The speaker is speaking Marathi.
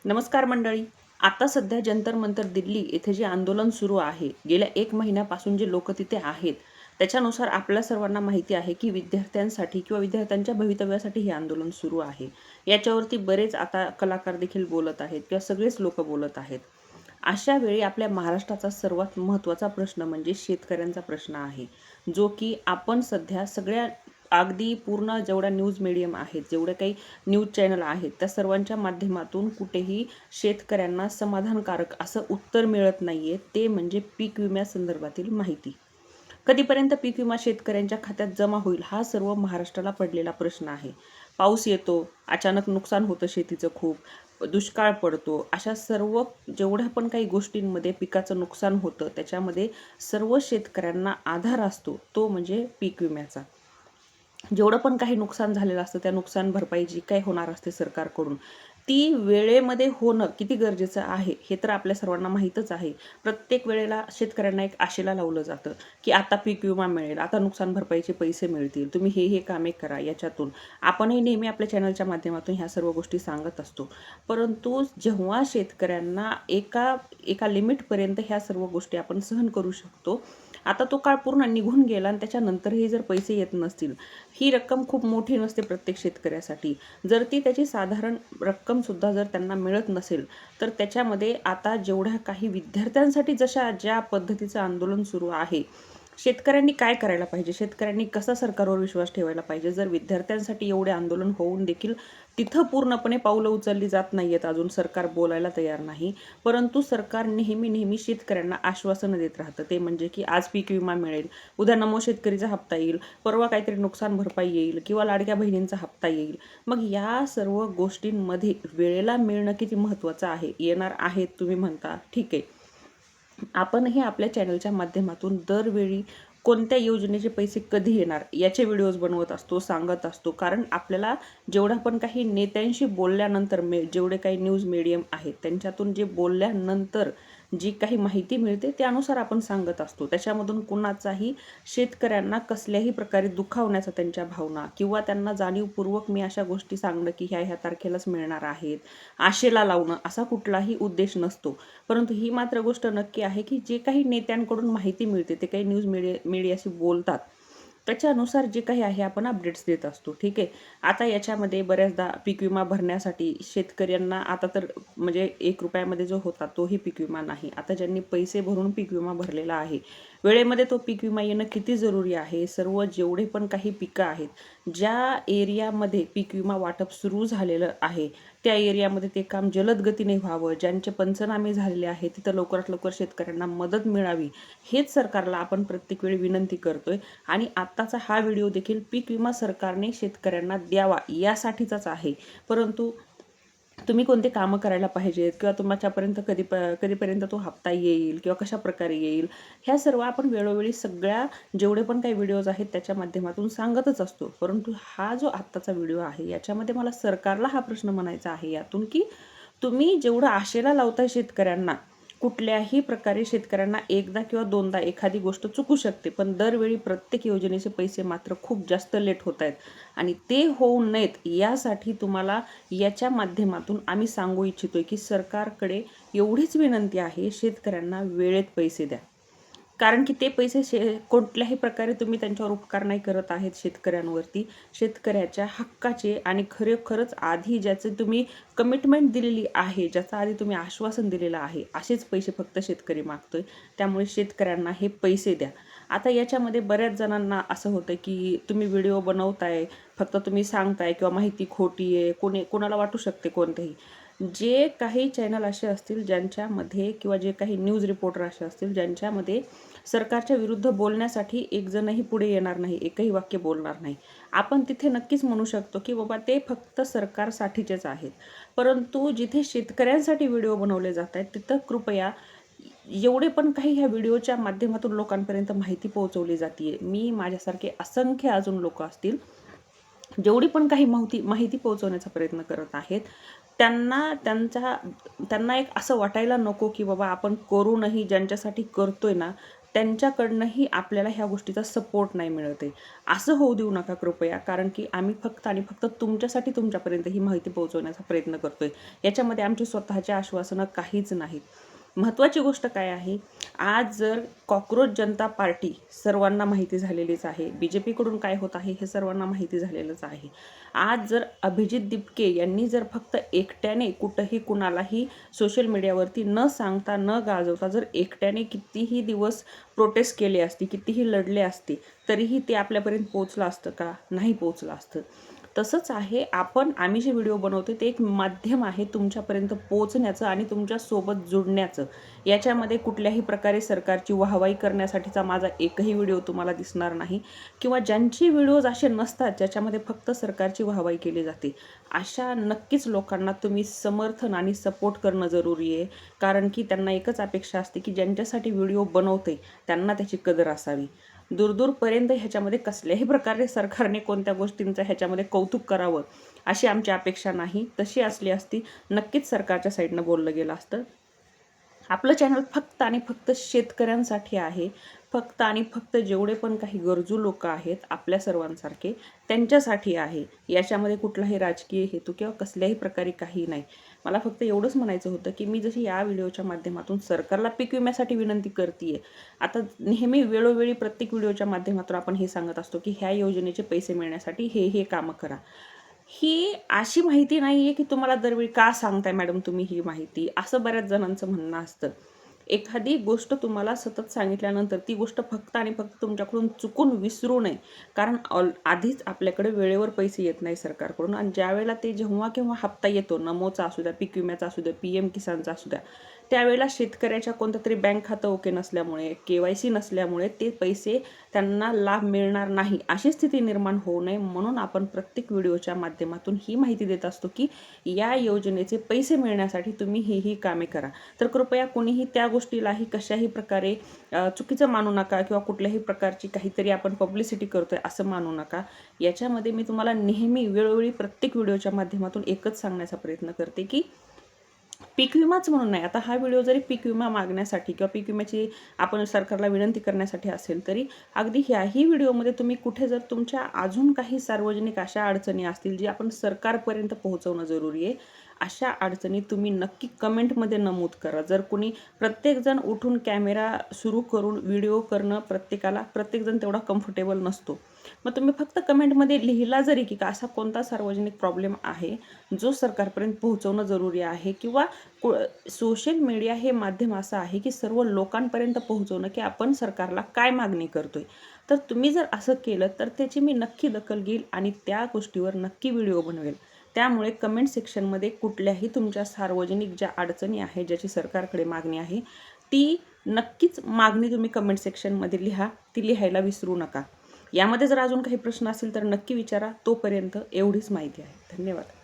नमस्कार मंडळी. आता सध्या जंतर मंतर दिल्ली येथे जे आंदोलन सुरू आहे, गेल्या 1 महिन्यापासून जे लोक तिथे आहेत, त्याच्यानुसार आपल्या सर्वांना माहिती आहे की विद्यार्थ्यांसाठी किंवा विद्यार्थ्यांच्या भवितव्यासाठी हे आंदोलन सुरू आहे. याच्यावरती बरेच आता कलाकार देखील बोलत आहेत किंवा सगळेच लोक बोलत आहेत. अशा वेळी आपल्या महाराष्ट्राचा सर्वात महत्त्वाचा प्रश्न म्हणजे शेतकऱ्यांचा प्रश्न आहे, जो की आपण सध्या सगळ्या अगदी पूर्ण जेवढ्या न्यूज मीडियम आहेत, जेवढे काही न्यूज चॅनल आहेत, त्या सर्वांच्या माध्यमातून कुठेही शेतकऱ्यांना समाधानकारक असं उत्तर मिळत नाहीये. ते म्हणजे पीक विम्यासंदर्भातील माहिती. कधीपर्यंत पीक विमा शेतकऱ्यांच्या खात्यात जमा होईल, हा सर्व महाराष्ट्राला पडलेला प्रश्न आहे. पाऊस येतो, अचानक नुकसान होतं शेतीचं खूप, दुष्काळ पडतो, अशा सर्व जेवढ्या पण काही गोष्टींमध्ये पिकाचं नुकसान होतं, त्याच्यामध्ये सर्व शेतकऱ्यांना आधार असतो तो म्हणजे पीक विम्याचा. जेवढं पण काही नुकसान झालेलं असतं, त्या नुकसान भरपाई जी काही होणार असते सरकारकडून, ती वेळेमध्ये होणं किती गरजेचं आहे, हे तर आपल्या सर्वांना माहीतच आहे. प्रत्येक वेळेला शेतकऱ्यांना एक आशेला लावलं जातं, की आता पीक विमा मिळेल, आता नुकसान भरपाईचे पैसे मिळतील, तुम्ही हे कामे करा याच्यातून. आपणही नेहमी आपल्या चॅनलच्या माध्यमातून ह्या सर्व गोष्टी सांगत असतो. परंतु जेव्हा शेतकऱ्यांना एका एका लिमिटपर्यंत ह्या सर्व गोष्टी आपण सहन करू शकतो, आता तो काळ पूर्ण निघून गेला आणि त्याच्यानंतरही जर पैसे येत नसतील, ही रक्कम खूप मोठी नसते प्रत्येक शेतकऱ्यासाठी. जर ती त्याची साधारण रक्कमसुद्धा जर त्यांना मिळत नसेल, तर त्याच्यामध्ये आता जेवढ्या काही विद्यार्थ्यांसाठी ज्या पद्धतीचं आंदोलन सुरू आहे, शेतकऱ्यांनी काय करायला पाहिजे? शेतकऱ्यांनी कसा सरकारवर विश्वास ठेवायला पाहिजे? जर विद्यार्थ्यांसाठी एवढे आंदोलन होऊन देखील तिथं पूर्णपणे पावलं उचलली जात नाहीयेत, अजून सरकार बोलायला तयार नाही. परंतु सरकार नेहमी शेतकऱ्यांना आश्वासनं देत राहतं. ते म्हणजे की आज पीक विमा मिळेल, उद्या नमो शेतकरीचा हप्ता येईल, परवा काहीतरी नुकसान भरपाई येईल किंवा लाडक्या बहिणींचा हप्ता येईल. मग या सर्व गोष्टींमध्ये वेळेला मिळणं किती महत्त्वाचं आहे. येणार आहेत तुम्ही म्हणता, ठीक आहे. आपणही आपल्या चॅनलच्या माध्यमातून दरवेळी कोणत्या योजनेचे पैसे कधी येणार याचे व्हिडिओज बनवत असतो, सांगत असतो. कारण आपल्याला जेवढा पण काही नेत्यांशी बोलल्यानंतर जेवढे काही न्यूज मीडियम आहेत, त्यांच्यातून जे बोलल्यानंतर जी काही माहिती मिळते त्यानुसार आपण सांगत असतो. त्याच्यामधून कुणाचाही शेतकऱ्यांना कसल्याही प्रकारे दुखावण्याचा त्यांच्या भावना किंवा त्यांना जाणीवपूर्वक मी अशा गोष्टी सांगणं की ह्या तारखेलाच मिळणार आहेत, आशेला लावणं, असा कुठलाही उद्देश नसतो. परंतु ही मात्र गोष्ट नक्की आहे की जे काही नेत्यांकडून माहिती मिळते, ते काही न्यूज मीडियाशी बोलतात, त्याच्यानुसार जे काही आहे आपण अपडेट्स देत असतो. ठीक आहे. आता याच्यामध्ये बऱ्याचदा पीक विमा भरण्यासाठी शेतकऱ्यांना आता तर म्हणजे ₹1 जो होता तोही पीक विमा नाही. आता ज्यांनी पैसे भरून पीक विमा भरलेला आहे, वेळेमध्ये तो पीक विमा येणं किती जरुरी आहे. सर्व जेवढे पण काही पिकं आहेत, ज्या एरियामध्ये पीक विमा वाटप सुरू झालेलं आहे, त्या एरियामध्ये ते काम जलद गतीने व्हावं. ज्यांचे पंचनामे झालेले आहेत, तिथं लवकरात लवकर शेतकऱ्यांना मदत मिळावी, हेच सरकारला आपण प्रत्येक वेळी विनंती करतोय. आणि आत्ताचा हा व्हिडिओ देखील पीक विमा सरकारने शेतकऱ्यांना द्यावा यासाठीचाच आहे. परंतु तुम्ही कोणते कामं करायला पाहिजेत किंवा तुमच्यापर्यंत कधीपर्यंत तो हप्ता येईल किंवा कशाप्रकारे येईल, ह्या सर्व आपण वेळोवेळी सगळ्या जेवढे पण काही व्हिडिओज आहेत त्याच्या माध्यमातून सांगतच असतो. परंतु हा जो आत्ताचा व्हिडिओ आहे, याच्यामध्ये मला सरकारला हा प्रश्न म्हणायचा आहे यातून, की तुम्ही जेवढं आशेला लावताय शेतकऱ्यांना, कुठल्याही प्रकारे शेतकऱ्यांना एकदा किंवा दोनदा एखादी गोष्ट चुकू शकते, पण दरवेळी प्रत्येक योजनेचे पैसे मात्र खूप जास्त लेट होत आहेत. आणि ते होऊ नयेत यासाठी तुम्हाला याच्या माध्यमातून आम्ही सांगू इच्छितोय की सरकारकडे एवढीच विनंती आहे, शेतकऱ्यांना वेळेत पैसे द्या. कारण की ते पैसे कुठल्याही प्रकारे तुम्ही त्यांच्यावर उपकार नाही करत आहेत शेतकऱ्यांवरती. शेतकऱ्याच्या हक्काचे आणि खरोखरच आधी ज्याचे तुम्ही कमिटमेंट दिलेली आहे, ज्याचं आधी तुम्ही आश्वासन दिलेलं आहे, असेच पैसे फक्त शेतकरी मागतोय. त्यामुळे शेतकऱ्यांना हे पैसे द्या. आता याच्यामध्ये बऱ्याच जणांना असं होतं की तुम्ही व्हिडिओ बनवताय, फक्त तुम्ही सांगताय किंवा माहिती खोटी आहे, कोणाला वाटू शकते कोणतेही. जे काही चॅनल असे असतील ज्यांच्यामध्ये किंवा जे काही न्यूज रिपोर्टर असे असतील ज्यांच्यामध्ये सरकारच्या विरुद्ध बोलण्यासाठी एक जणही पुढे येणार नाही, एकही वाक्य बोलणार नाही, आपण तिथे नक्कीच म्हणू शकतो की बाबा ते फक्त सरकारसाठीचेच आहेत. परंतु जिथे शेतकऱ्यांसाठी व्हिडिओ बनवले जात आहेत, तिथं कृपया एवढे पण काही ह्या व्हिडिओच्या माध्यमातून लोकांपर्यंत माहिती पोहोचवली जाते. मी माझ्यासारखे असंख्य अजून लोक असतील, जेवढी पण काही माहिती पोहोचवण्याचा प्रयत्न करत आहेत, त्यांना एक असं वाटायला नको की बाबा आपण करूनही ज्यांच्यासाठी करतोय ना, त्यांच्याकडनंही आपल्याला ह्या गोष्टीचा सपोर्ट नाही मिळत आहे. असं होऊ देऊ नका कृपया, कारण की आम्ही फक्त आणि फक्त तुमच्यासाठी तुमच्यापर्यंत ही माहिती पोहोचवण्याचा प्रयत्न करतोय. याच्यामध्ये आमची स्वतःची आश्वासनं काहीच नाहीत. महत्त्वाची गोष्ट काय आहे, आज जर कॉकरोच जनता पार्टी सर्वांना माहिती झालेलीच आहे, BJPकडून काय होत आहे हे सर्वांना माहिती झालेलंच आहे. आज जर अभिजित दिपके यांनी जर फक्त एकट्याने कुठंही कुणालाही सोशल मीडियावरती न सांगता न गाजवता जर एकट्याने कितीही दिवस प्रोटेस्ट केले असते, कितीही लढले असते, तरीही ते आपल्यापर्यंत पोहोचलं असतं का? नाही पोहोचलं असतं. तसंच आहे, आम्ही जे व्हिडिओ बनवतो ते एक माध्यम आहे तुमच्यापर्यंत पोहोचण्याचं आणि तुमच्यासोबत जुडण्याचं. याच्यामध्ये कुठल्याही प्रकारे सरकारची वाहवाही करण्यासाठीचा माझा एकही व्हिडिओ तुम्हाला दिसणार नाही, किंवा ज्यांची व्हिडिओज असे नसतात ज्याच्यामध्ये फक्त सरकारची वाहवाही केली जाते, अशा नक्कीच लोकांना तुम्ही समर्थन आणि सपोर्ट करणं जरुरी आहे. कारण की त्यांना एकच अपेक्षा असते की ज्यांच्यासाठी व्हिडिओ बनवते त्यांना त्याची कदर असावी. दूरदूरपर्यंत ह्याच्यामध्ये कसल्याही प्रकारे सरकारने कोणत्या गोष्टींचं ह्याच्यामध्ये कौतुक करावं अशी आमची अपेक्षा नाही. तशी असली असती नक्कीच सरकारच्या साईडनं बोललं गेलं असतं. आपलं चॅनल फक्त आणि फक्त शेतकऱ्यांसाठी आहे. फक्त आणि फक्त जेवढे पण काही गरजू लोक आहेत आपल्या सर्वांसारखे त्यांच्यासाठी आहे. याच्यामध्ये कुठलाही राजकीय हेतू किंवा कसल्याही प्रकारे काही नाही. मला फक्त एवढंच म्हणायचं होतं की मी जशी या व्हिडिओच्या माध्यमातून सरकारला पीक विम्यासाठी विनंती करते, आता नेहमी वेळोवेळी प्रत्येक व्हिडिओच्या माध्यमातून आपण हे सांगत असतो की ह्या योजनेचे पैसे मिळण्यासाठी हे कामं करा. ही अशी माहिती नाही आहे की तुम्हाला दरवेळी का सांगताय मॅडम तुम्ही ही माहिती, असं बऱ्याच जणांचं म्हणणं असतं. एखादी गोष्ट तुम्हाला सतत सांगितल्यानंतर ती गोष्ट फक्त आणि फक्त तुमच्याकडून चुकून विसरू नये. कारण आधीच आपल्याकडे वेळेवर पैसे येत नाही सरकारकडून, आणि ज्यावेळेला ते जेव्हा केव्हा हप्ता येतो, नमोचा असू द्या, पीक विम्याचा असू द्या, PM किसानचा असू द्या, त्यावेळेला शेतकऱ्याच्या कोणतं तरी बँक खातं ओके नसल्यामुळे, KYC नसल्यामुळे ते पैसे त्यांना लाभ मिळणार नाही अशी स्थिती निर्माण होऊ नये म्हणून आपण प्रत्येक व्हिडिओच्या माध्यमातून ही माहिती देत असतो की या योजनेचे पैसे मिळण्यासाठी तुम्ही ही कामे करा. तर कृपया कोणीही त्या गोष्टीलाही कशाही प्रकारे चुकीचं मानू नका, किंवा कुठल्याही प्रकारची काहीतरी आपण पब्लिसिटी करतोय असं मानू नका. याच्यामध्ये मी तुम्हाला नेहमी वेळोवेळी प्रत्येक व्हिडिओच्या माध्यमातून एकच सांगण्याचा प्रयत्न करते की पीक विमाच म्हणून नाही, आता हा व्हिडिओ जरी पीक विमा मागण्यासाठी किंवा पीक विम्याची आपण सरकारला विनंती करण्यासाठी असेल, तरी अगदी ह्याही व्हिडिओमध्ये तुम्ही कुठे जर तुमच्या अजून काही सार्वजनिक अशा अडचणी असतील जी आपण सरकारपर्यंत पोहोचवणं जरुरी आहे, अशा अडचणी तुम्ही नक्की कमेंटमध्ये नमूद करा. जर कोणी प्रत्येकजण उठून कॅमेरा सुरू करून व्हिडिओ करणं प्रत्येकजण तेवढा कम्फर्टेबल नसतो. मग तुम्ही फक्त कमेंटमध्ये लिहिला जरी की असा कोणता सार्वजनिक प्रॉब्लेम आहे जो सरकारपर्यंत पोहोचवणं जरुरी आहे, किंवा सोशल मीडिया हे माध्यम असं आहे की सर्व लोकांपर्यंत पोहोचवणं की आपण सरकारला काय मागणी करतोय. तर तुम्ही जर असं केलं तर त्याची मी नक्की दखल घेईल आणि त्या गोष्टीवर नक्की व्हिडिओ बनवेल. त्यामुळे कमेंट सेक्शनमध्ये कुठल्याही तुमच्या सार्वजनिक ज्या अडचणी आहेत, ज्याची सरकारकडे मागणी आहे, ती नक्कीच मागणी तुम्ही कमेंट सेक्शनमध्ये लिहा. ती लिहायला विसरू नका. यामध्ये जर अजून काही प्रश्न असतील तर नक्की विचारा. तोपर्यंत एवढीच माहिती आहे. धन्यवाद.